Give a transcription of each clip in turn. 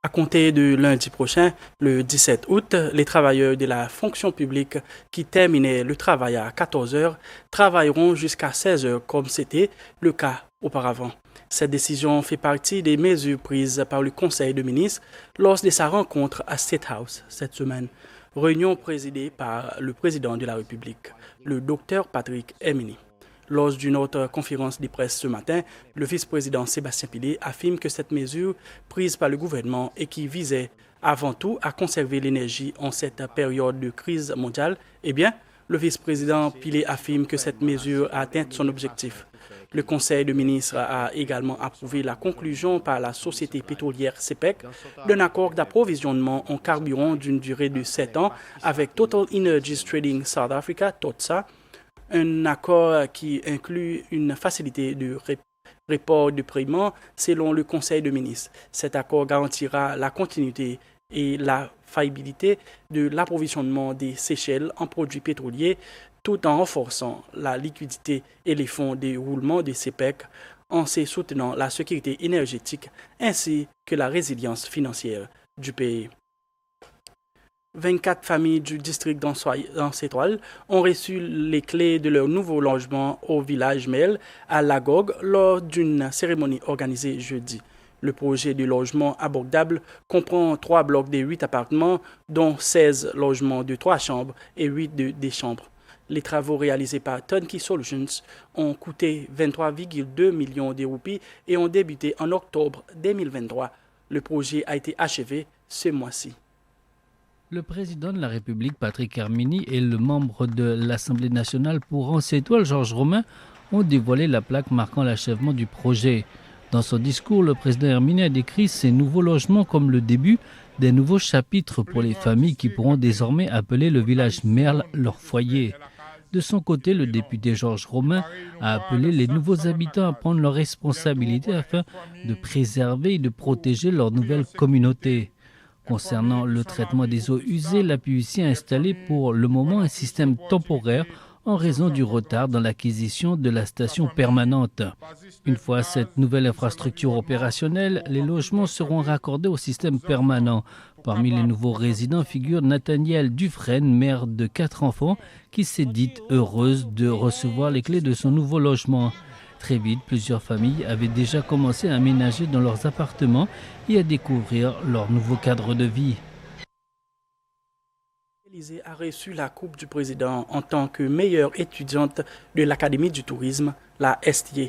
À compter de lundi prochain, le 17 août, les travailleurs de la fonction publique qui terminaient le travail à 14 heures travailleront jusqu'à 16 heures comme c'était le cas auparavant. Cette décision fait partie des mesures prises par le Conseil de ministres lors de sa rencontre à State House cette semaine. Réunion présidée par le président de la République, le docteur Patrick Emini. Lors d'une autre conférence de presse ce matin, le vice-président Sébastien Pillet affirme que cette mesure prise par le gouvernement et qui visait avant tout à conserver l'énergie en cette période de crise mondiale, le vice-président Pillet affirme que cette mesure a atteint son objectif. Le Conseil de ministres a également approuvé la conclusion par la société pétrolière CPEC d'un accord d'approvisionnement en carburant d'une durée de 7 ans avec Total Energies Trading South Africa, TOTSA, un accord qui inclut une facilité de report de paiement selon le Conseil de ministres. Cet accord garantira la continuité et la faillibilité de l'approvisionnement des Seychelles en produits pétroliers tout en renforçant la liquidité et les fonds de roulement des CPEC en se soutenant la sécurité énergétique ainsi que la résilience financière du pays. 24 familles du district d'Ancétoile ont reçu les clés de leur nouveau logement au village Mel à Lagog lors d'une cérémonie organisée jeudi. Le projet de logement abordable comprend 3 blocs de 8 appartements, dont 16 logements de 3 chambres et 8 de 2 chambres. Les travaux réalisés par Turnkey Solutions ont coûté 23,2 millions de roupies et ont débuté en octobre 2023. Le projet a été achevé ce mois-ci. Le président de la République, Patrick Hermini, et le membre de l'Assemblée nationale pour Ancétoile, Georges Romain, ont dévoilé la plaque marquant l'achèvement du projet. Dans son discours, le président Hermini a décrit ces nouveaux logements comme le début des nouveaux chapitres pour les familles qui pourront désormais appeler le village Merle leur foyer. De son côté, le député Georges Romain a appelé les nouveaux habitants à prendre leurs responsabilités afin de préserver et de protéger leur nouvelle communauté. Concernant le traitement des eaux usées, la PUC a installé pour le moment un système temporaire en raison du retard dans l'acquisition de la station permanente. Une fois cette nouvelle infrastructure opérationnelle, les logements seront raccordés au système permanent. Parmi les nouveaux résidents figure Nathaniel Dufresne, mère de 4 enfants, qui s'est dite heureuse de recevoir les clés de son nouveau logement. Très vite, plusieurs familles avaient déjà commencé à aménager dans leurs appartements et à découvrir leur nouveau cadre de vie. Élysée a reçu la Coupe du Président en tant que meilleure étudiante de l'Académie du tourisme, la STA.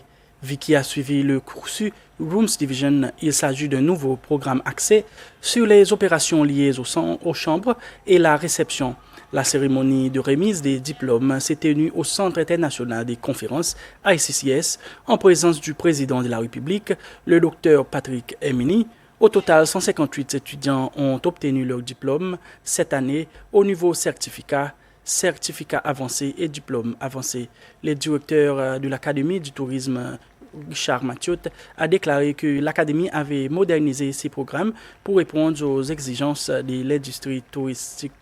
Vicky a suivi le cursus Rooms Division. Il s'agit d'un nouveau programme axé sur les opérations liées aux chambres et la réception. La cérémonie de remise des diplômes s'est tenue au Centre international des conférences ICCS en présence du président de la République, le docteur Patrick Emini. Au total, 158 étudiants ont obtenu leur diplôme cette année au niveau certificat avancé et diplôme avancé. Le directeur de l'Académie du tourisme, Richard Mathieu, a déclaré que l'Académie avait modernisé ses programmes pour répondre aux exigences de l'industrie touristique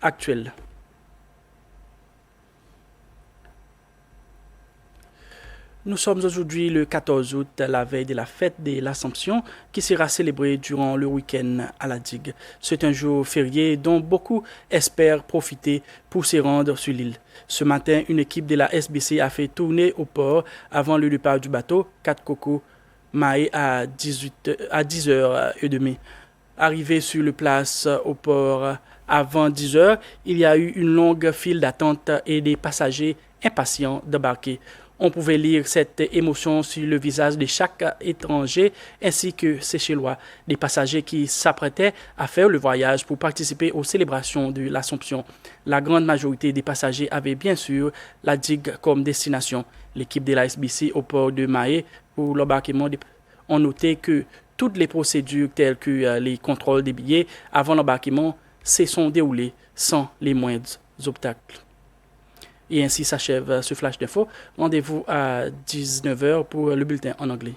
actuelle. Nous sommes aujourd'hui le 14 août, la veille de la fête de l'Assomption qui sera célébrée durant le week-end à la digue. C'est un jour férié dont beaucoup espèrent profiter pour se rendre sur l'île. Ce matin, une équipe de la SBC a fait tourner au port avant le départ du bateau 4 Coco Maé à 10h30. Arrivé sur le place au port avant 10h, il y a eu une longue file d'attente et des passagers impatients d'embarquer. On pouvait lire cette émotion sur le visage de chaque étranger ainsi que Seychellois, des passagers qui s'apprêtaient à faire le voyage pour participer aux célébrations de l'Assomption. La grande majorité des passagers avaient bien sûr la digue comme destination. L'équipe de la SBC au port de Maé pour l'embarquement ont noté que toutes les procédures telles que les contrôles des billets avant l'embarquement se sont déroulées sans les moindres obstacles. Et ainsi s'achève ce flash d'info. Rendez-vous à 19h pour le bulletin en anglais.